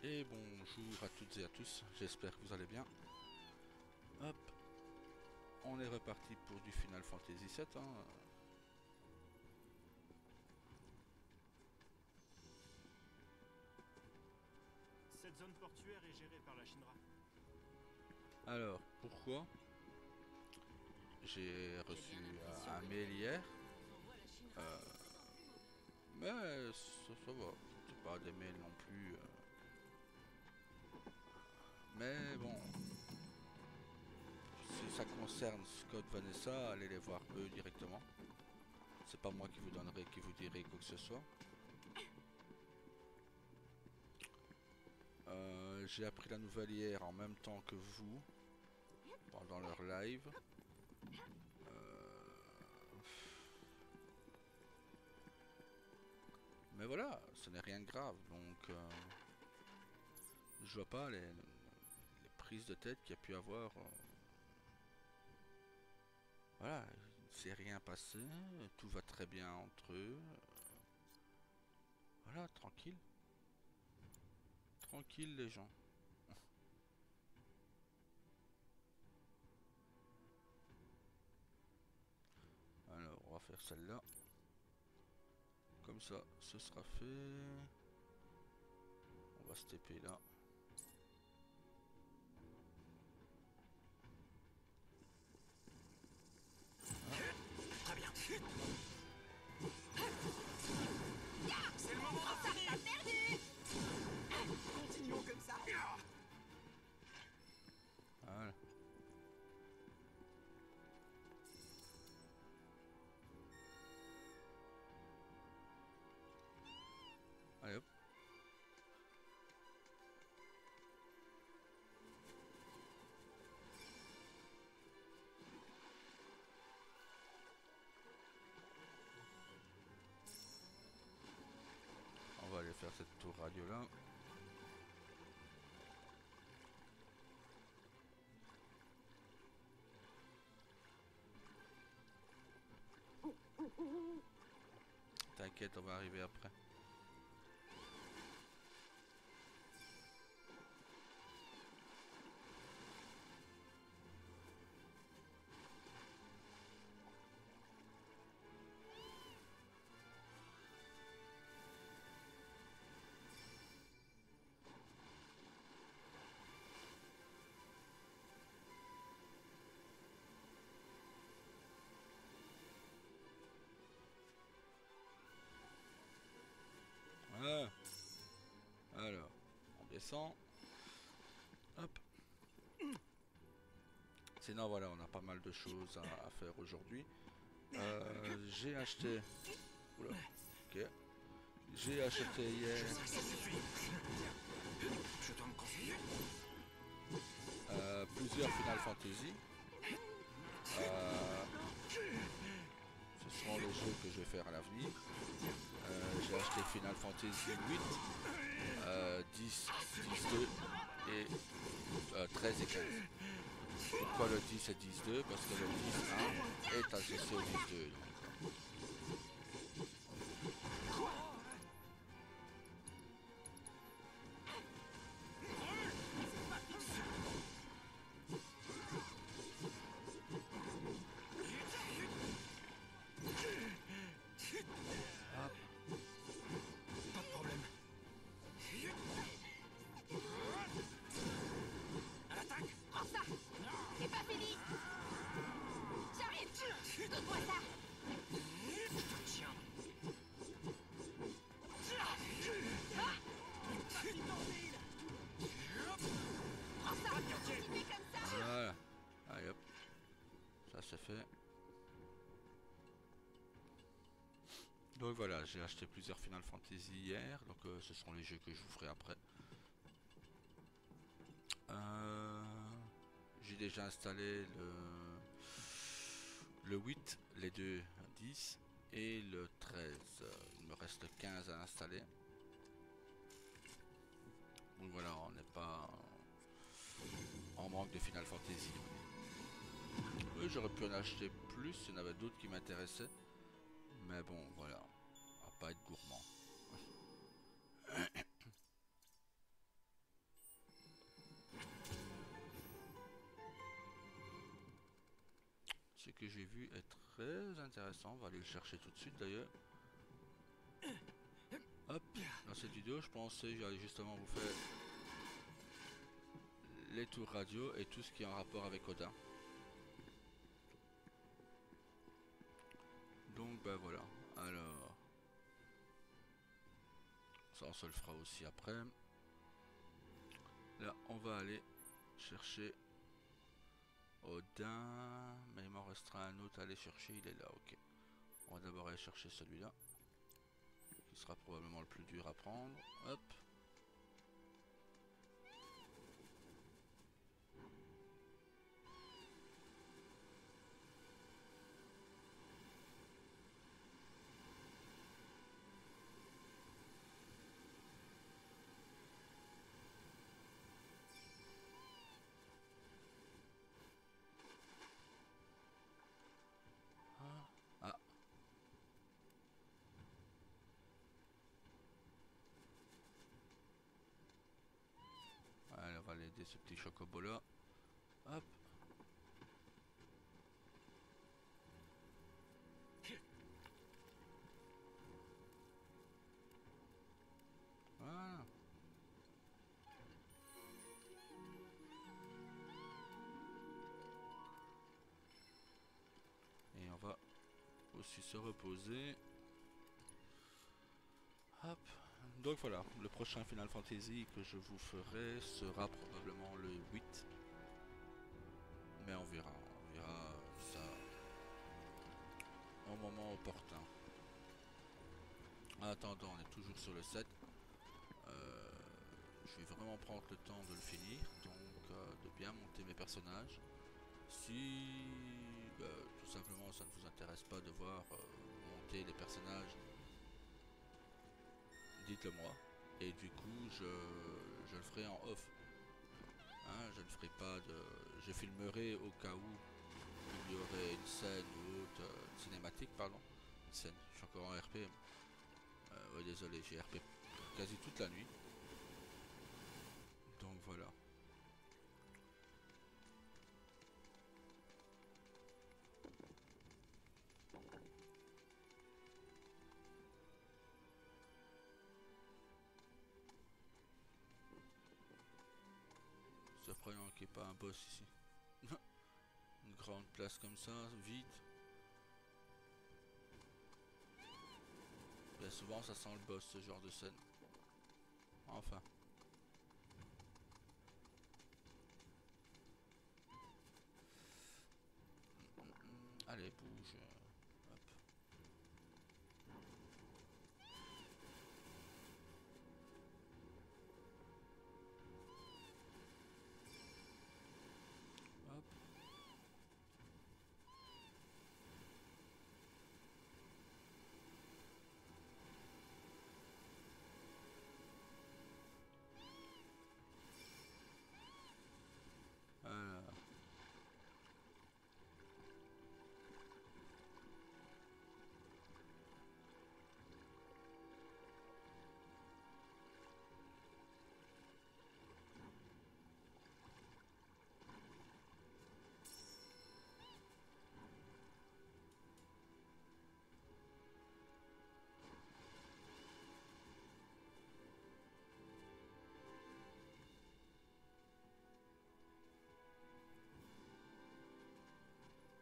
Et bonjour à toutes et à tous, j'espère que vous allez bien. Hop, on est reparti pour du Final Fantasy VII. Cette zone portuaire est gérée par la Shinra. Alors, pourquoi j'ai J'ai bien reçu l'impression un que mail notre hier, gouvernement nous envoie la Shinra. mais ça va, c'était pas des mails non plus. Mais bon, si ça concerne Scott Vanessa, allez les voir eux directement. C'est pas moi qui vous donnerai, qui vous dirai quoi que ce soit. J'ai appris la nouvelle hier en même temps que vous, pendant leur live. Mais voilà, ce n'est rien de grave, donc je vois pas les prises de tête qu'il y a pu avoir. Voilà, il ne s'est rien passé, tout va très bien entre eux. Voilà, tranquille. Tranquille les gens. Alors, on va faire celle-là. Comme ça, ce sera fait. On va se TP là. Très bien. C'est le moment d'en finir. T'as perdu. Continuons comme ça. Voilà. Allez hop. On va aller faire cette tour radio là. T'inquiète, on va arriver après. Voilà. Alors, on descend. Hop. Sinon voilà, on a pas mal de choses à faire aujourd'hui. J'ai acheté... Oula, ok. J'ai acheté hier Ça suffit. Je dois me conseiller. plusieurs Final Fantasy. Ce seront les jeux que je vais faire à l'avenir. J'ai acheté Final Fantasy 8, 10, 10-2 et 13 et 15. Pourquoi le 10 et 10-2? Parce que le 10-1 est associé au 10-2. Pas de problème. À l'attaque. Prends ça. C'est pas fini. J'arrive. Donne-moi ça. Tiens. Prends ça. Continue comme ça. Voilà. Allez hop. Ça c'est fait. Donc voilà, j'ai acheté plusieurs Final Fantasy hier. Donc ce sont les jeux que je vous ferai après. J'ai déjà installé le 8, les deux 10 et le 13. Il me reste 15 à installer. Donc voilà, on n'est pas en manque de Final Fantasy. Oui, j'aurais pu en acheter plus, il y en avait d'autres qui m'intéressaient. Mais bon, voilà, on va pas être gourmand. que j'ai vu est très intéressant. On va aller le chercher tout de suite d'ailleurs. Hop, dans cette vidéo, je pensais que j'allais justement vous faire les tours radio et tout ce qui est en rapport avec Odin. Donc ben voilà, alors ça on se le fera aussi après. Là on va aller chercher Odin, mais il m'en restera un autre à aller chercher, il est là, ok. On va d'abord aller chercher celui-là, qui sera probablement le plus dur à prendre, hop. Ah, allez, on va l'aider ce petit chocobo là, hop. Voilà. Et on va aussi se reposer. Hop. Donc voilà, le prochain Final Fantasy que je vous ferai sera probablement le 8. Mais on verra ça au moment opportun. En attendant, on est toujours sur le 7. Je vais vraiment prendre le temps de le finir, donc de bien monter mes personnages. Si tout simplement ça ne vous intéresse pas de voir monter les personnages, dites-le moi. Et du coup je le ferai en off. Hein, je ne ferai pas de. Je filmerai au cas où il y aurait une scène ou autre cinématique, pardon. Une scène, je suis encore en RP. Ouais, désolé, j'ai RP quasi toute la nuit. Donc voilà. Surprenant qu'il n'y ait pas un boss ici. Une grande place comme ça, vide. Bien souvent ça sent le boss ce genre de scène. Enfin. Allez, bouge. Hop. Hop. Voilà.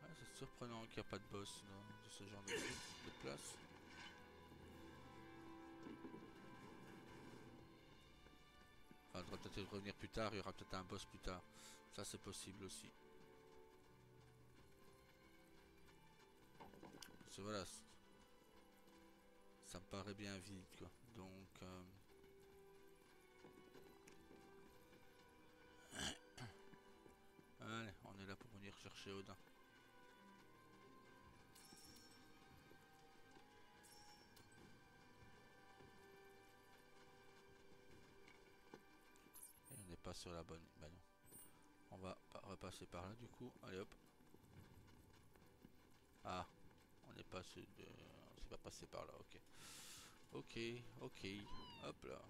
Ouais, c'est surprenant qu'il n'y a pas de boss dans ce genre de place. Enfin, il devrait peut-être revenir plus tard, il y aura peut-être un boss plus tard. Ça c'est possible aussi. Parce que voilà, ça me paraît bien vide quoi. Donc allez, on est là pour venir chercher Odin. Et on n'est pas sur la bonne. Bah non. On va repasser par là du coup. Allez hop. Ah, on n'est pas sur de. On s'est pas passé par là, ok. Ok, ok. Hop là.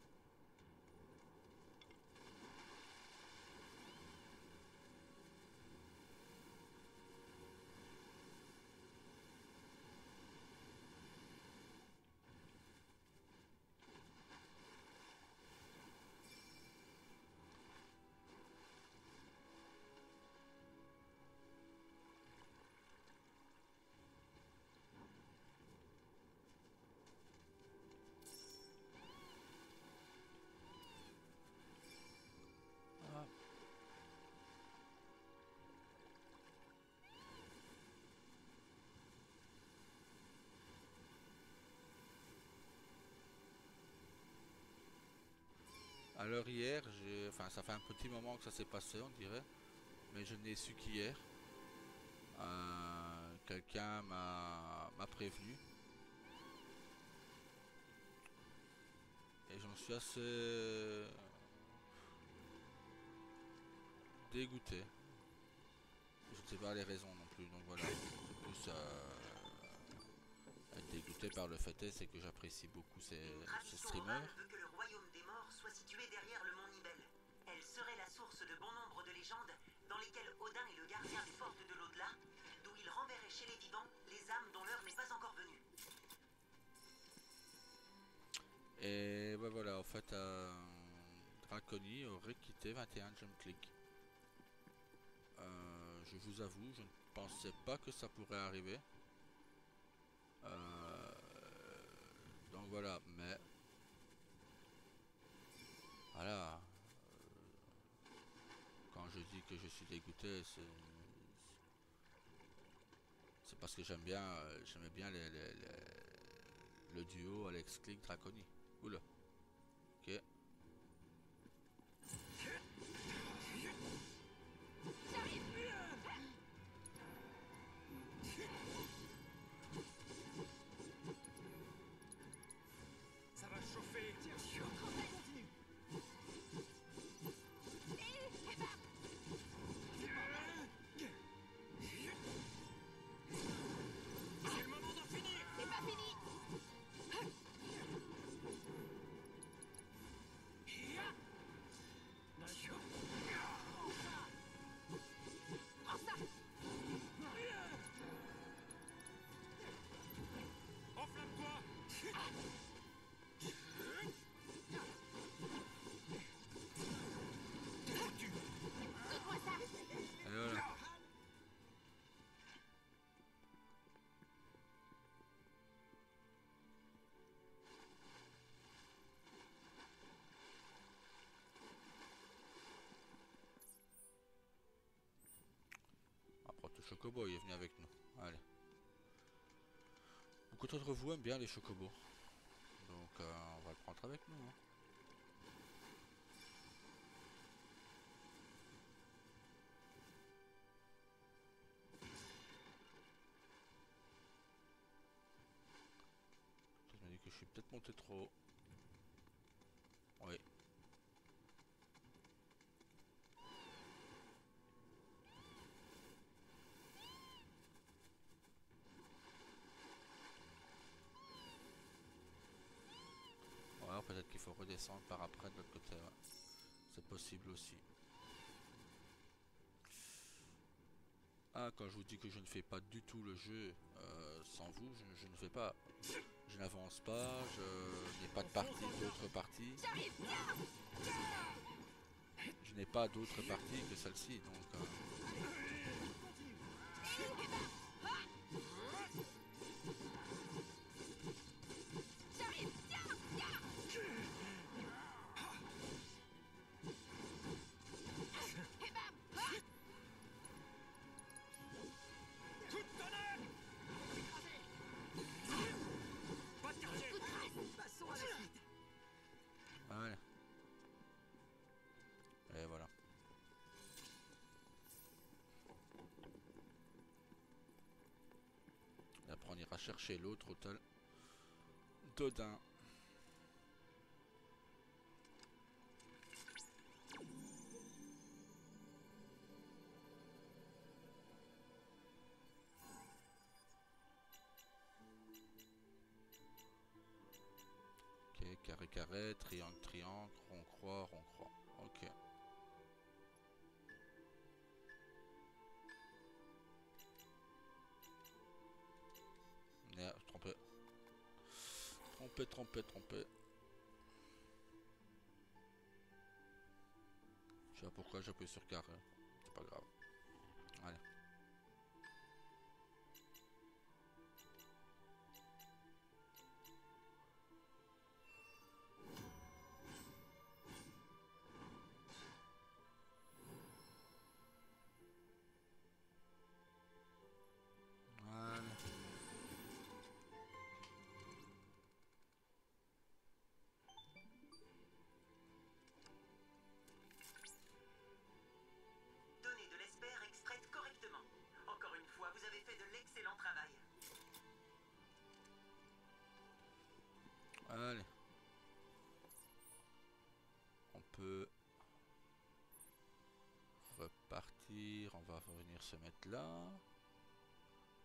Alors hier, enfin ça fait un petit moment que ça s'est passé, on dirait, mais je n'ai su qu'hier. Quelqu'un m'a prévenu et j'en suis assez dégoûté. Je ne sais pas les raisons non plus, donc voilà. C'est plus être dégoûté par le fait c'est que j'apprécie beaucoup ces Tradition orale streamers. veut que le royaume des morts soit situé derrière le mont Nibel. Elle serait la source de bon nombre de légendes dans lesquelles Odin est le gardien des portes de l'au-delà, d'où il renverrait chez les vivants les âmes dont l'heure n'est pas encore venue. Et ben voilà, en fait, Draconi aurait quitté 21 Jump Click. Je vous avoue, je ne pensais pas que ça pourrait arriver. Donc voilà, mais voilà, quand je dis que je suis dégoûté, c'est parce que j'aimais bien le duo Alex Click Draconi. Oula, ok. Ça va chauffer. Continue. C'est le moment d'en finir. C'est pas fini. Prends ça. Enflamme-toi. Donne-moi ça. Et voilà. Après le chocobo, il est venu avec nous. Allez. Beaucoup d'entre vous aiment bien les chocobos. Donc on va le prendre avec nous. Hein. Je me dis que je suis peut-être monté trop haut. Oui. Ou alors peut-être qu'il faut redescendre par après de l'autre côté. Ouais. C'est possible aussi. Ah, quand je vous dis que je ne fais pas du tout le jeu sans vous, je ne fais pas. Je n'avance pas, je n'ai pas de partie, d'autres parties. J'arrive, viens. Je n'ai pas d'autres parties que celle-ci, donc... J'arrive, viens, viens. Et bam. Coup de tonnerre. Pas de quartier. Coup de presse. Passons à la suite. Voilà. Et voilà. Et après on ira chercher l'autre hôtel d'Odin. Ok, carré carré, triangle triangle, rond croix, rond croix. Ok. Merde, trompé. Trompé. Je sais pas pourquoi j'appuie sur carré. C'est pas grave. Allez. Voilà. Allez. On peut repartir. On va venir se mettre là.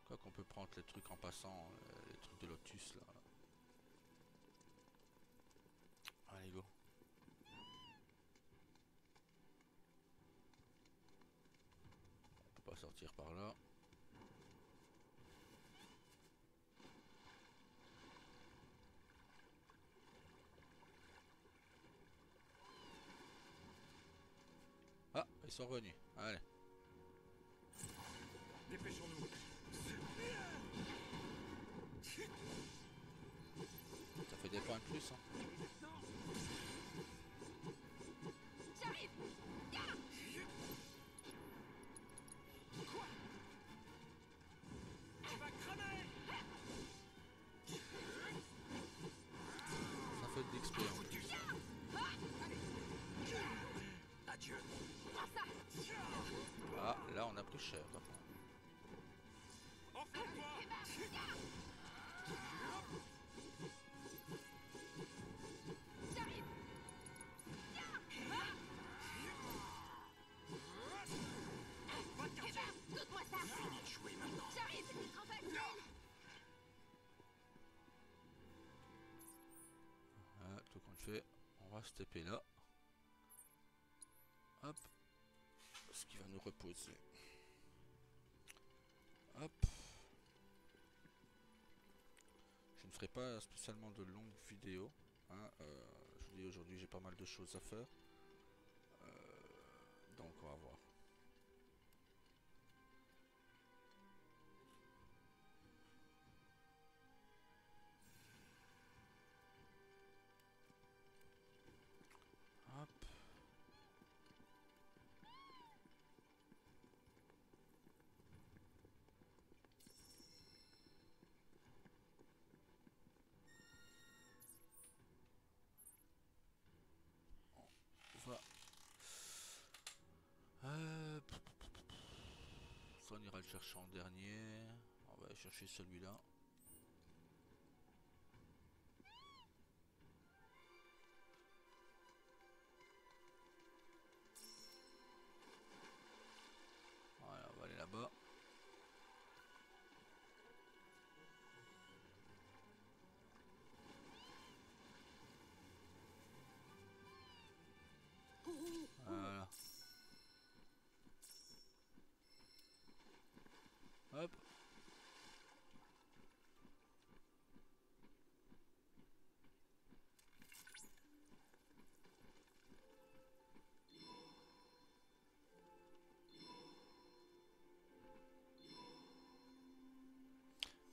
Quoi qu'on peut prendre les trucs en passant. Les trucs de Lotus là. Allez go. On peut pas sortir par là. Ah, ils sont revenus. Allez. Dépêchons-nous. Ça fait des points de plus. Hein. J'arrive. Viens. Quoi? Tu vas cramer! Ça fait de l'XP en plus. Adieu. Prends ça. Ah, là on a pris cher par contre. Enflamme-toi! Et bam. Viens. J'arrive. Va te Et quartier! bam. Goûte-moi ça. Fini de jouer maintenant. J'arrive. C'est trop facile. Ah, tout compte fait, on va se taper là. Hop. Ce qui va nous reposer. Hop. Je ne ferai pas spécialement de longues vidéos. Hein, je vous dis aujourd'hui j'ai pas mal de choses à faire. Donc on va voir. Hop. On va. Ça on ira le chercher en dernier. On va aller chercher celui-là. Voilà, on va aller là-bas. Voilà. Hop.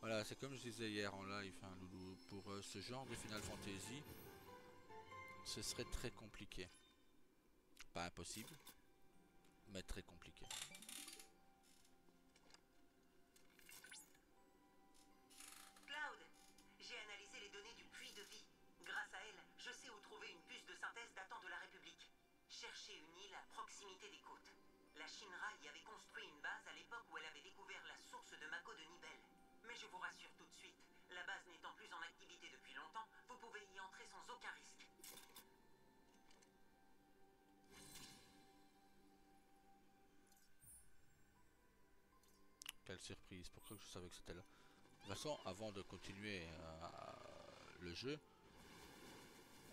Voilà, c'est comme je disais hier en live, hein, Loulou, pour ce genre de Final Fantasy, ce serait très compliqué. Pas impossible, mais très compliqué. Cloud, j'ai analysé les données du puits de vie. Grâce à elle, je sais où trouver une puce de synthèse datant de la République. Cherchez une île à proximité des côtes. La Shinra y avait construit une base à l'époque où elle avait découvert la source de Mako de Nibel. Mais je vous rassure tout de suite, la base n'étant plus en activité depuis longtemps, vous pouvez y entrer sans aucun risque. Quelle surprise, pourquoi je savais que c'était là? De toute façon, avant de continuer le jeu,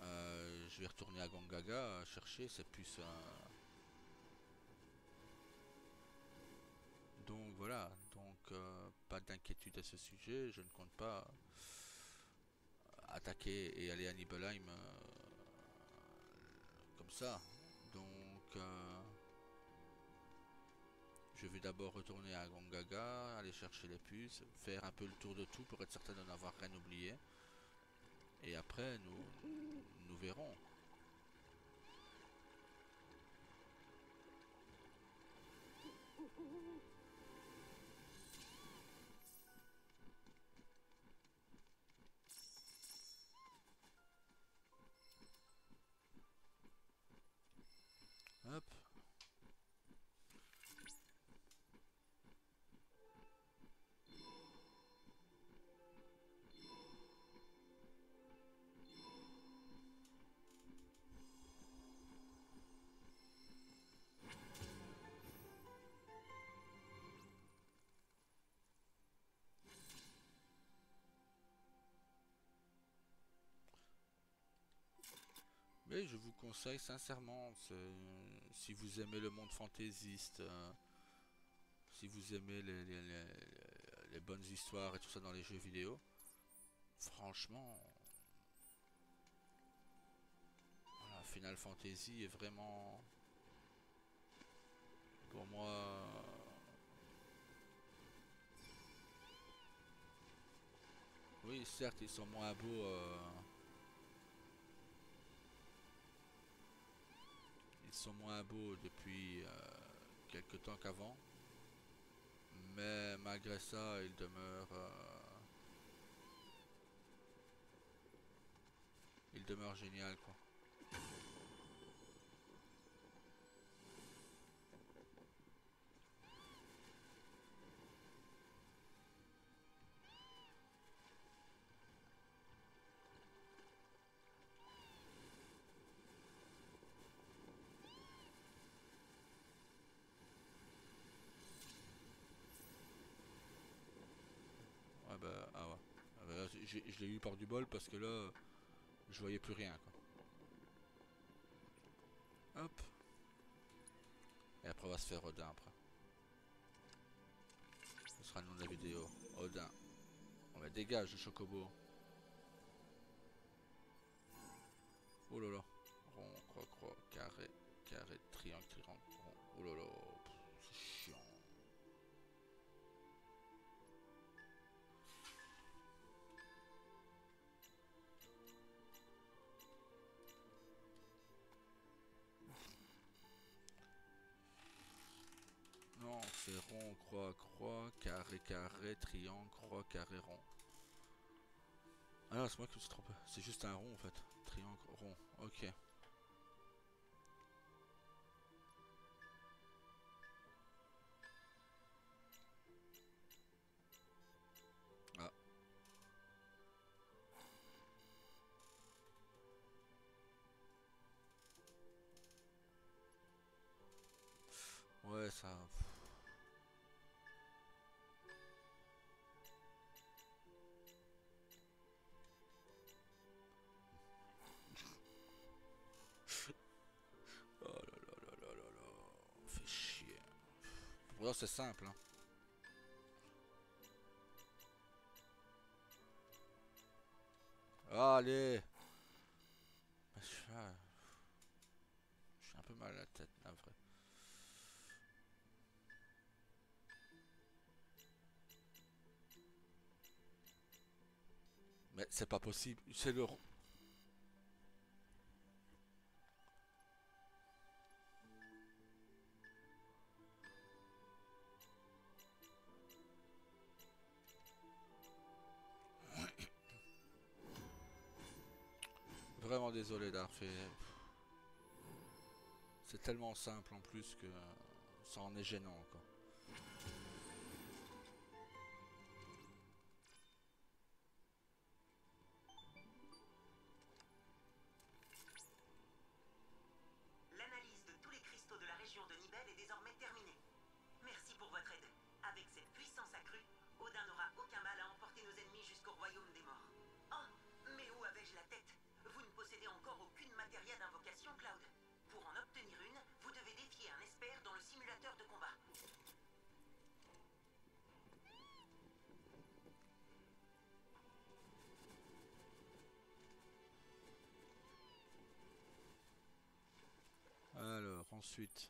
je vais retourner à Gongaga chercher ces puces. Donc voilà, donc pas d'inquiétude à ce sujet, je ne compte pas attaquer et aller à Nibelheim comme ça. Donc je vais d'abord retourner à Gongaga, aller chercher les puces, faire un peu le tour de tout pour être certain de n'avoir rien oublié. Et après nous verrons. Hop. Oui, je vous conseille sincèrement, si vous aimez le monde fantaisiste, si vous aimez les bonnes histoires et tout ça dans les jeux vidéo, franchement, voilà, Final Fantasy est vraiment, pour moi, oui, certes, ils sont moins beaux, ils sont moins beaux depuis quelques temps qu'avant, mais malgré ça, ils demeurent génial, quoi. Ouais, bah, ah ouais. Ah bah là, je l'ai eu par du bol parce que là, je voyais plus rien, quoi. Hop. Et après, on va se faire Odin après. Ce sera le nom de la vidéo. Odin. On va dégage le chocobo. Oh là là. Rond, croix, croix, carré, carré, triangle, triangle, rond. Oh là là. C'est chiant. Non, c'est rond, croix, croix, carré, carré, triangle, croix, carré, rond. Ah non, c'est moi qui me suis trompé. C'est juste un rond en fait. Triangle, rond. Ok. Ah. Ouais, ça. Oh là là là là là là. Fait chier. Pourtant, c'est simple, hein. Allez. Je suis un peu mal à la tête, là, vrai. Mais c'est pas possible. C'est le rond. Vraiment désolé d'avoir fait. C'est tellement simple en plus que ça en est gênant, quoi. L'analyse de tous les cristaux de la région de Nibel est désormais terminée. Merci pour votre aide. Avec cette puissance accrue, Odin n'aura aucun mal à emporter nos ennemis jusqu'au royaume des morts. Oh, mais où avais-je la tête? Vous ne possédez encore aucune matéria d'invocation, Cloud. Pour en obtenir une, vous devez défier un expert dans le simulateur de combat. Alors, ensuite.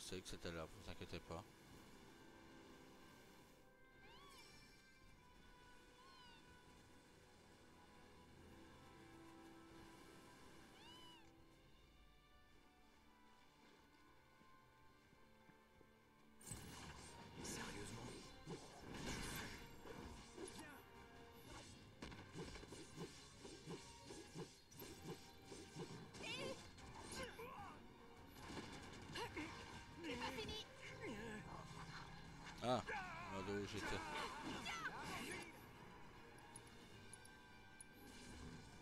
sais que c'était là, vous inquiétez pas. Sérieusement? C'est pas fini. Ah, là où j'étais.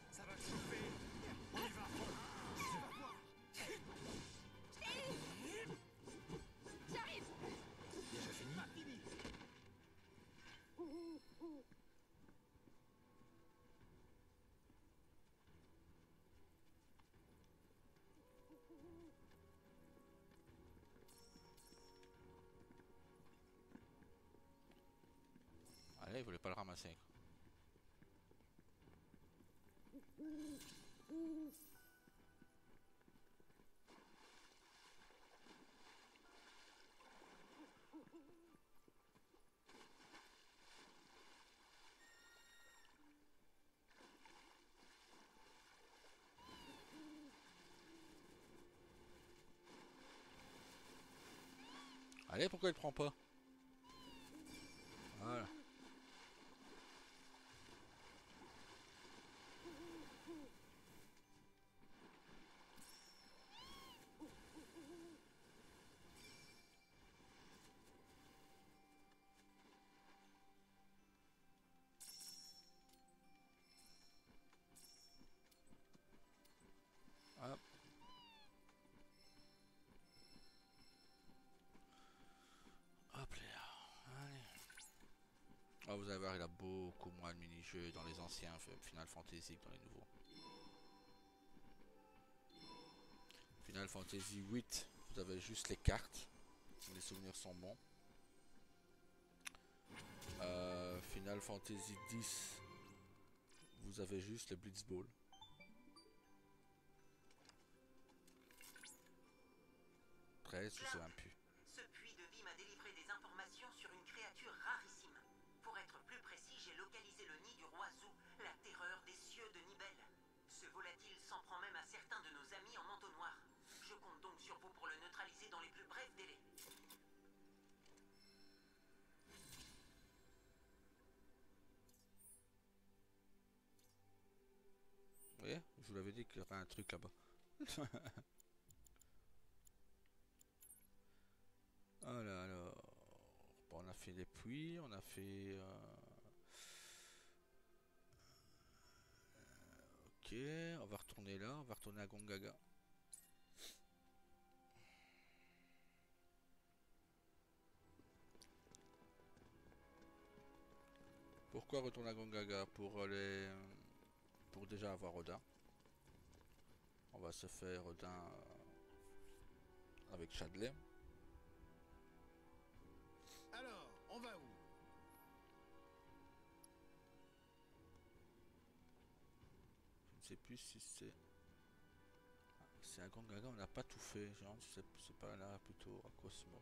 Ça va chauffer. On y va. Tu vas voir. J'arrive. Déjà fini? Allez, il voulait pas le ramasser. Allez, pourquoi il prend pas? Voilà. Hop. Hop là. Allez. Ah, vous allez voir, il a beaucoup moins de mini-jeux dans les anciens Final Fantasy que dans les nouveaux. Final Fantasy 8, vous avez juste les cartes. Les souvenirs sont bons. Final Fantasy 10, vous avez juste le Blitzball. 13, je sais même plus. Ce puits de vie m'a délivré des informations sur une créature rarissime. Pour être plus précis, j'ai localisé le nid du roi Zou, la terreur des cieux de Nibel. Ce volatile s'en prend même à certains de nos amis en manteau noir. Je compte donc sur vous pour le neutraliser dans les plus brefs délais. Vous voyez, je vous l'avais dit qu'il y aurait un truc là-bas. Alors, bon, on a fait les puits, on a fait... Ok, on va retourner là, on va retourner à Gongaga. Pourquoi retourner à Gongaga? Pour déjà avoir Odin. On va se faire Odin avec Chadley. Alors, on va où? Je ne sais plus si c'est... C'est à Gongaga, on n'a pas tout fait. Genre, c'est pas là, plutôt à Cosmo.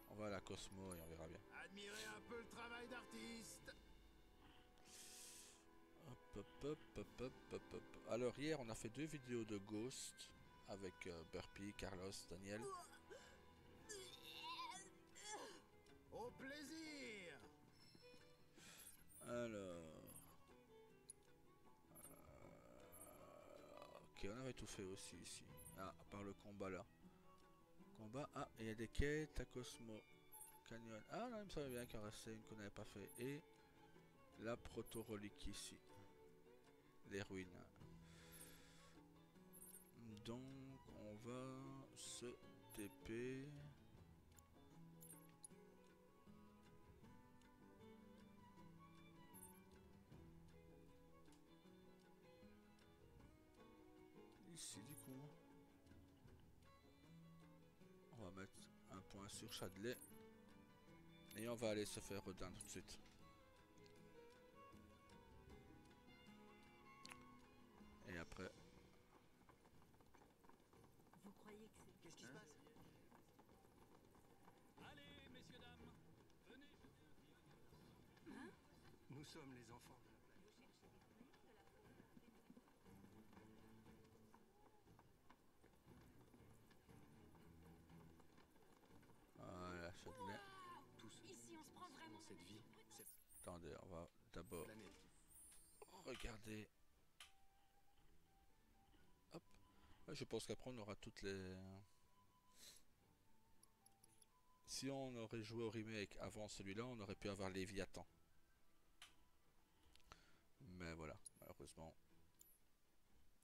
On va à la Cosmo et on verra bien. Admirez un peu le travail d'artiste. Hop. Alors hier on a fait 2 vidéos de Ghost avec Burpee, Carlos, Daniel. Au plaisir. Alors... ok, on avait tout fait aussi ici. Ah, à part le combat là. Combat, ah, il y a des quêtes à Cosmo. Canyon. Ah non, il me semblait bien qu'il en restait une qu'on n'avait pas fait. Et la proto-relique ici. Les ruines. Donc on va se TP. Ici du coup. On va mettre un point sur Chadley. Et on va aller se faire Odin tout de suite. Et après... Vous croyez que Nous sommes les enfants de la planète. Voilà, Châtelet. Tout ce Ici, on se prend vraiment dans cette vie, cette Attendez, on va d'abord planète. regarder. Hop. Ouais, je pense qu'après on aura toutes les... Si on aurait joué au remake avant celui-là, on aurait pu avoir Léviathan. Mais voilà, malheureusement,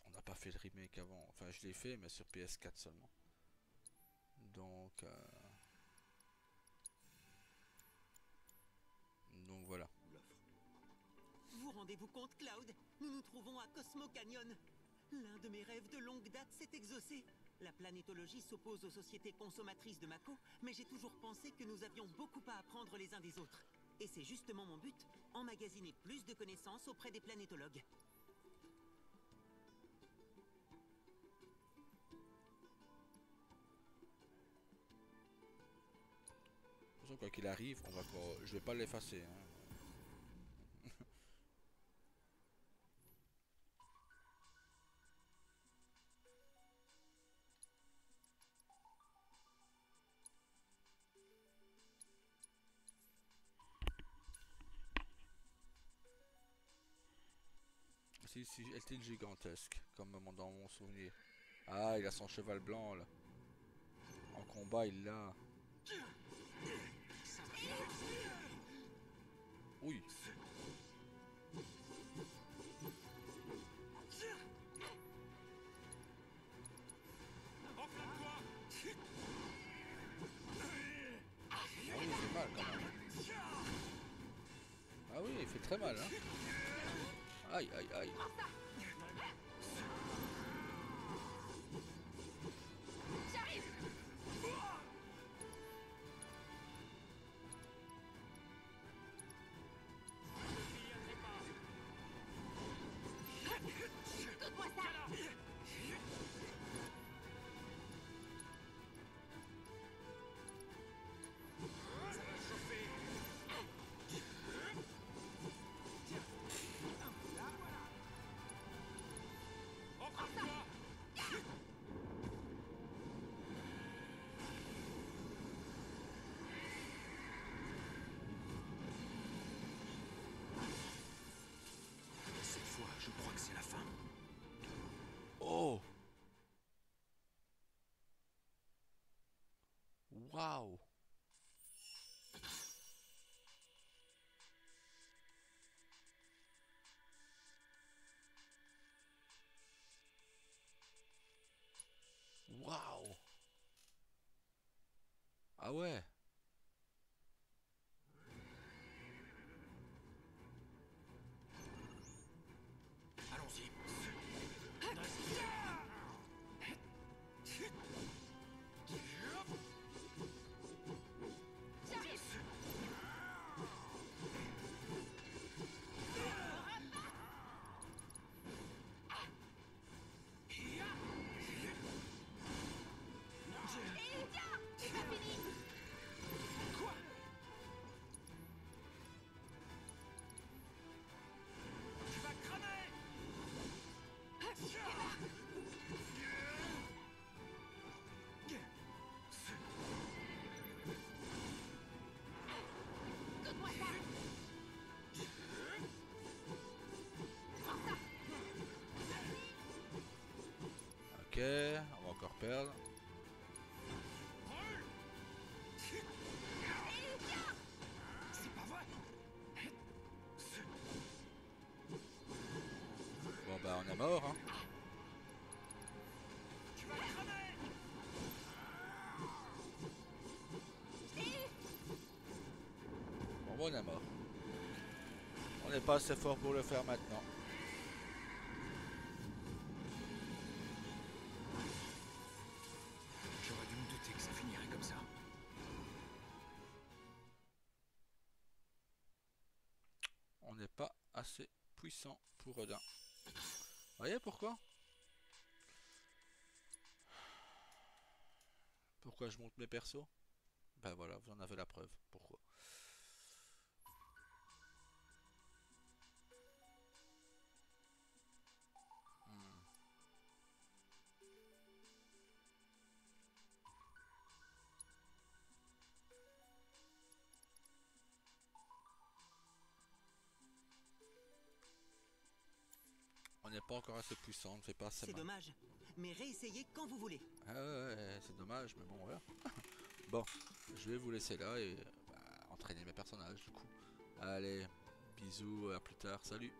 on n'a pas fait le remake avant. Enfin, je l'ai fait, mais sur PS4 seulement. Donc voilà. Vous rendez-vous compte, Cloud? Nous nous trouvons à Cosmo Canyon. L'un de mes rêves de longue date s'est exaucé. La planétologie s'oppose aux sociétés consommatrices de Mako, mais j'ai toujours pensé que nous avions beaucoup à apprendre les uns des autres. Et c'est justement mon but, emmagasiner plus de connaissances auprès des planétologues. De toute façon, quoi qu'il arrive, on va pas... je vais pas l'effacer. Hein. Si, est-il gigantesque, comme dans mon souvenir. Ah, il a son cheval blanc, là. En combat, il l'a. Oui. Ah oui, il fait mal, quand même. Ah oui, il fait très mal, hein. Aïe, aïe, aïe. J'arrive. Écoute-moi ça. Ça va chauffer. Enflamme-toi. Cette fois, je crois que c'est la fin. Oh. Waouh. Waouh. Ah ouais. Allons-y. J'arrive. Et tiens, c'est pas fini. Quoi? Tu vas cramer. Écoute-moi ça. Prends ça. Ok, on va encore perdre. Brûle. Et tiens. C'est pas vrai. Bon bah on est mort, hein. Tu vas cramer. Bon bah on est mort. On n'est pas assez fort pour le faire maintenant. J'aurais dû me douter que ça finirait comme ça. On n'est pas assez puissant pour Odin. Vous voyez pourquoi? Pourquoi je monte mes persos? Ben voilà, vous en avez la preuve. Pourquoi? On n'est pas encore assez puissant, on ne fait pas assez C'est mal. dommage. Mais réessayez quand vous voulez. Ah ouais, c'est dommage, mais bon, voilà. Bon, je vais vous laisser là et entraîner mes personnages du coup. Allez, bisous, à plus tard, salut.